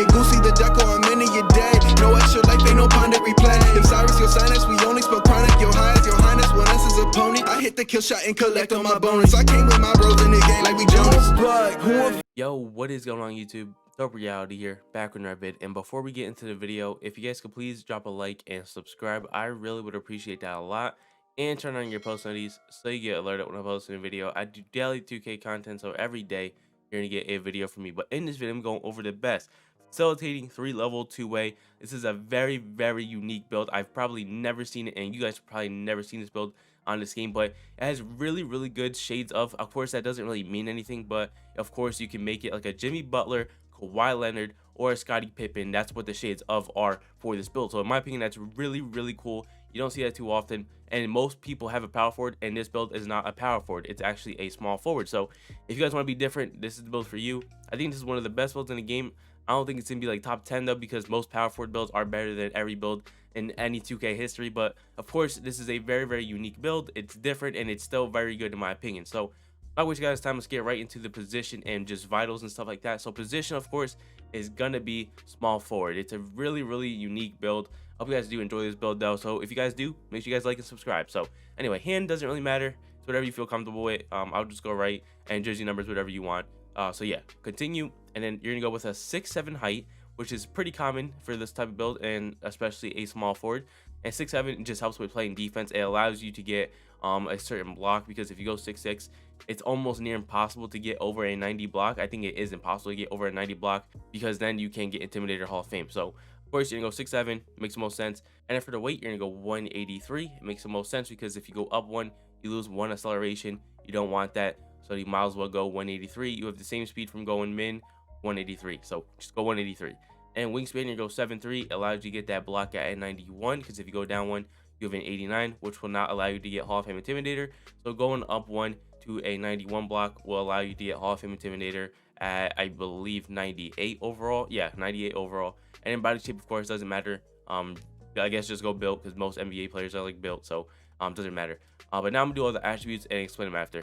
a goosey, the deco, I'm in your day. No extra life, ain't no pond to replay. If Cyrus, your sinus, we only spell chronic. Your highest, your highness, one S is opponent. I hit the kill shot and collect on my bonus. I came with my bros in the game like we Jonas. But Yo, what is going on YouTube? Dope Reality here, back with another vid. And before we get into the video, if you guys could please drop a like and subscribe, I really would appreciate that a lot. And turn on your post notifications so you get alerted when I post a new video. I do daily 2K content, so every day you're gonna get a video from me. But in this video, I'm going over the best facilitating 3-level 2-way. This is a very, very unique build. I've probably never seen it, and you guys have probably never seen this build on this game, but it has really, really good shades of course, that doesn't really mean anything, but of course you can make it like a Jimmy Butler, Kawhi Leonard, or a Scottie Pippen. That's what the shades of are for this build. So in my opinion, that's really, really cool. You don't see that too often, and most people have a power forward, and this build is not a power forward. It's actually a small forward. So if you guys want to be different, this is the build for you. I think this is one of the best builds in the game. I don't think it's gonna be like top 10 though, because most power forward builds are better than every build in any 2K history. But of course, this is a very, very unique build. It's different, and it's still very good in my opinion. So not waste you guys time, let's get right into the position and just vitals and stuff like that. So position, of course, is gonna be small forward. It's a really, really unique build. Hope you guys do enjoy this build though. So if you guys do, make sure you guys like and subscribe. So anyway, hand doesn't really matter. It's whatever you feel comfortable with. I'll just go right, and jersey numbers, whatever you want. So yeah, continue, and then you're gonna go with a 6'7" height, which is pretty common for this type of build, and especially a small forward. And 6'7" just helps with playing defense. It allows you to get a certain block, because if you go 6'6", it's almost near impossible to get over a 90 block. I think it is impossible to get over a 90 block, because then you can get Intimidator Hall of Fame. So of course you're gonna go 6'7", makes the most sense. And then for the weight, you're gonna go 183. It makes the most sense, because if you go up one, you lose one acceleration. You don't want that, so you might as well go 183. You have the same speed from going min, 183. So just go 183. And wingspan, you go 7'3", allows you to get that block at a 91, because if you go down one, you have an 89, which will not allow you to get Hall of Fame Intimidator. So going up one to a 91 block will allow you to get Hall of Fame Intimidator at, I believe, 98 overall. Yeah, 98 overall. And in body shape, of course, doesn't matter. I guess just go built, because most NBA players are like built, so doesn't matter. But now I'm gonna do all the attributes and explain them after.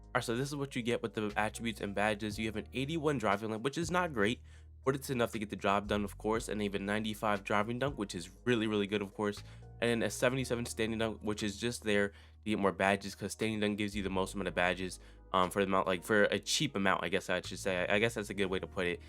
Alright, so this is what you get with the attributes and badges. You have an 81 driving length, which is not great, but it's enough to get the job done, of course. And even 95 driving dunk, which is really, really good, of course. And then a 77 standing dunk, which is just there to get more badges, because standing dunk gives you the most amount of badges for the amount, like for a cheap amount, I guess I should say. I guess that's a good way to put it.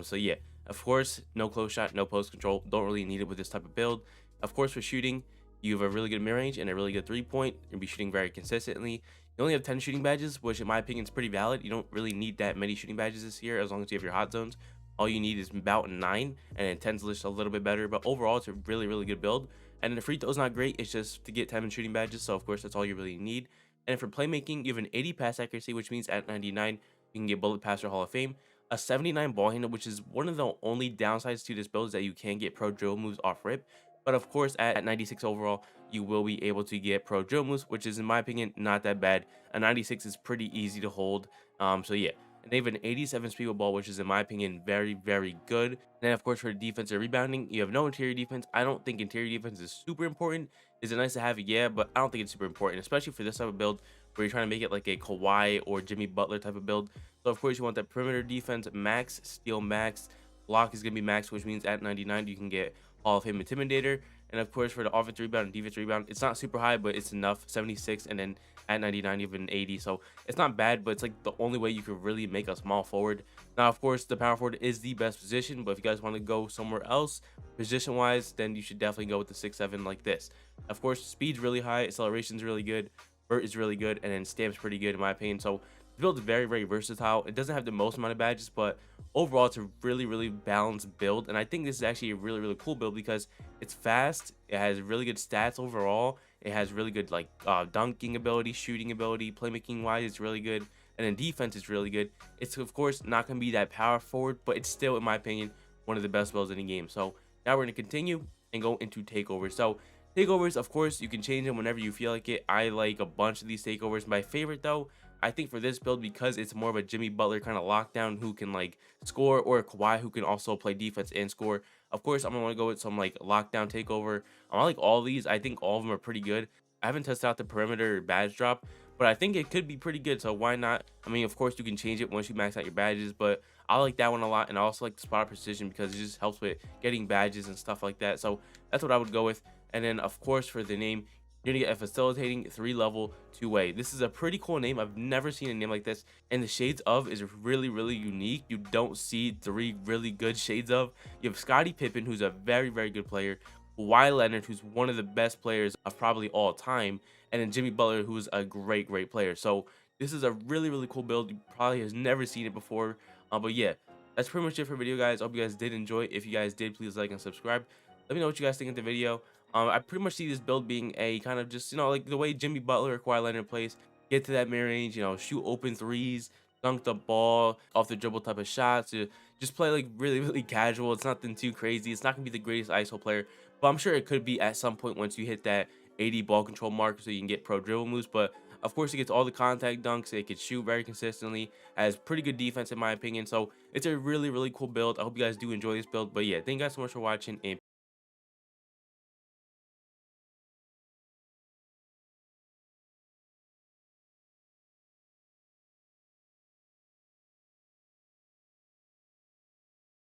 So yeah, of course, no close shot, no post control. Don't really need it with this type of build. Of course, for shooting, you have a really good mid-range and a really good 3-point. You'll be shooting very consistently. You only have 10 shooting badges, which in my opinion is pretty valid. You don't really need that many shooting badges this year, as long as you have your hot zones. All you need is about 9, and then 10's just a little bit better. But overall, it's a really, really good build. And then the free throw is not great. It's just to get 10 shooting badges, so of course that's all you really need. And for playmaking, you have an 80 pass accuracy, which means at 99 you can get bullet passer Hall of Fame. A 79 ball handle, which is one of the only downsides to this build, is that you can get pro drill moves off rip. But of course, at 96 overall, you will be able to get pro drill moves, which is, in my opinion, not that bad. A 96 is pretty easy to hold. So yeah. And they have an 87 speed with ball, which is, in my opinion, very, very good. And then, of course, for defensive rebounding, you have no interior defense. I don't think interior defense is super important. Is it nice to have? Yeah, but I don't think it's super important, especially for this type of build where you're trying to make it like a Kawhi or Jimmy Butler type of build. So, of course, you want that perimeter defense max, steal max, block is going to be max, which means at 99 you can get Hall of Fame Intimidator. And of course, for the offensive rebound and defensive rebound, it's not super high, but it's enough, 76, and then at 99 you have an 80. So it's not bad, but it's like the only way you could really make a small forward. Now, of course, the power forward is the best position, but if you guys want to go somewhere else position wise, then you should definitely go with the 6'7" like this. Of course, speed's really high, acceleration's really good, vert is really good, and then stamp's pretty good in my opinion. So the build is very, very versatile. It doesn't have the most amount of badges, but overall it's a really, really balanced build. And I think this is actually a really, really cool build, because it's fast, it has really good stats overall, it has really good like dunking ability, shooting ability, playmaking wise it's really good, and then defense is really good. It's of course not going to be that power forward, but it's still, in my opinion, one of the best builds in the game. So now we're going to continue and go into takeovers. So takeovers, of course, you can change them whenever you feel like it. I like a bunch of these takeovers. My favorite though, I think for this build, because it's more of a Jimmy Butler kind of lockdown who can like score, or a Kawhi who can also play defense and score. Of course, I'm gonna want to go with some like lockdown takeover. I like all of these. I think all of them are pretty good. I haven't tested out the perimeter badge drop, but I think it could be pretty good. So why not? I mean, of course, you can change it once you max out your badges, but I like that one a lot, and I also like the spot precision because it just helps with getting badges and stuff like that. So that's what I would go with. And then of course for the name, you're gonna get a facilitating 3-level 2-way. This is a pretty cool name. I've never seen a name like this, and the shades of is really unique. You don't see 3 really good shades of. You have Scottie Pippen, who's a very good player, Kawhi Leonard, who's one of the best players of probably all time, and then Jimmy Butler, who's a great player. So this is a really cool build. You probably has never seen it before. But yeah, that's pretty much it for the video, guys. Hope you guys did enjoy. If you guys did, please like and subscribe. Let me know what you guys think of the video. I pretty much see this build being a kind of just, like the way Jimmy Butler or Kawhi Leonard plays. Get to that mid-range, shoot open threes, dunk the ball, off the dribble type of shots. Just play like really casual. It's nothing too crazy. It's not gonna be the greatest ISO player, but I'm sure it could be at some point once you hit that 80 ball control mark, so you can get pro dribble moves. But of course, he gets all the contact dunks. It could shoot very consistently. Has pretty good defense in my opinion. So it's a really cool build. I hope you guys do enjoy this build. But yeah, thank you guys so much for watching, and